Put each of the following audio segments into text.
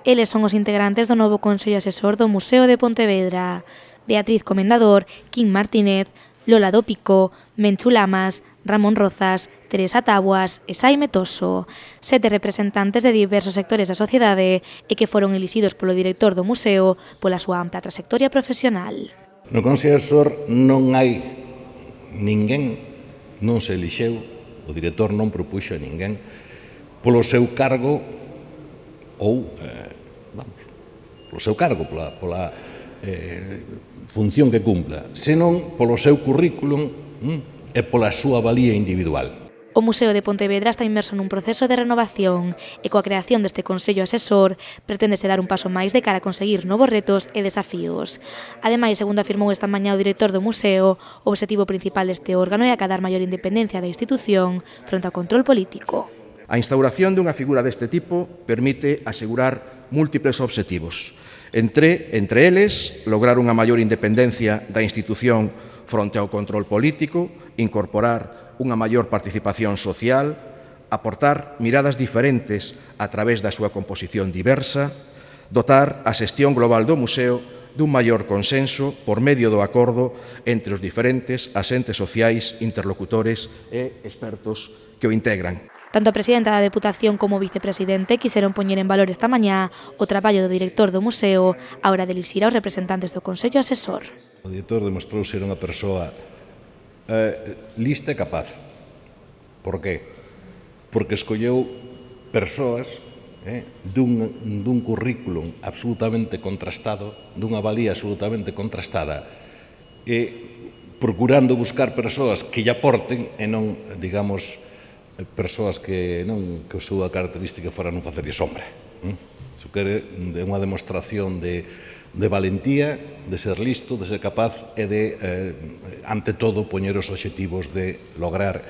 Eles son os integrantes do novo Consello Asesor do Museo de Pontevedra. Beatriz Comendador, Quim Martínez, Lola Dópico, Menchu Lamas, Ramón Rozas, Teresa Tabuas e Saime Toso, 7 representantes de diversos sectores da sociedade e que foron elixidos polo director do museo pola súa ampla trayectoria profesional. No Consello Asesor non hai ninguén, non se elixeu, o director non propuxo a ninguén polo seu cargo ou, polo seu cargo, pola función que cumpla, senón polo seu currículum e pola súa valía individual. O Museo de Pontevedra está inmerso nun proceso de renovación e coa creación deste Consello Asesor preténdese dar un paso máis de cara a conseguir novos retos e desafíos. Ademais, segundo afirmou esta mañá o director do museo, o obxectivo principal deste órgano é acadar maior independencia da institución fronte ao control político. A instauración dunha figura deste tipo permite asegurar múltiples obxectivos. Entre eles, lograr unha maior independencia da institución fronte ao control político, incorporar unha maior participación social, aportar miradas diferentes a través da súa composición diversa, dotar a xestión global do museo dun maior consenso por medio do acordo entre os diferentes asentes sociais, interlocutores e expertos que o integran. Tanto a presidenta da Deputación como o vicepresidente quixeron poñer en valor esta mañá o traballo do director do museo á hora de elixir aos representantes do Consello Asesor. O director demostrou ser unha persoa lista e capaz. Por qué? Porque escolleu persoas dun currículum absolutamente contrastado, dunha valía absolutamente contrastada, e procurando buscar persoas que lle aporten e non, digamos, persoas que non que a súa característica fora non facerlle sombra. Iso que é unha demostración de valentía, de ser listo, de ser capaz e de, ante todo, poñer os obxectivos de lograr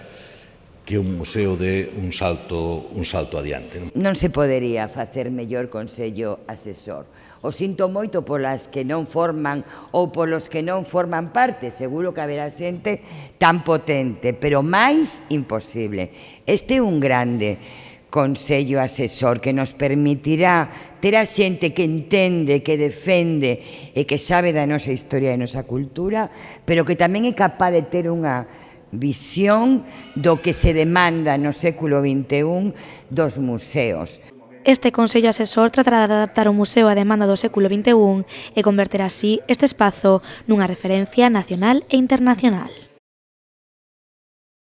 que un museo dé un salto adiante. Non se podería facer mellor Consello Asesor. O sinto moito polas que non forman ou polos que non forman parte. Seguro que haberá xente tan potente, pero máis imposible. Este é un grande Consello Asesor que nos permitirá ter a xente que entende, que defende e que sabe da nosa historia e da nosa cultura, pero que tamén é capaz de ter unha visión do que se demanda no século XXI dos museos. Este Consello Asesor tratará de adaptar o museo á demanda do século XXI e converter así este espazo nunha referencia nacional e internacional.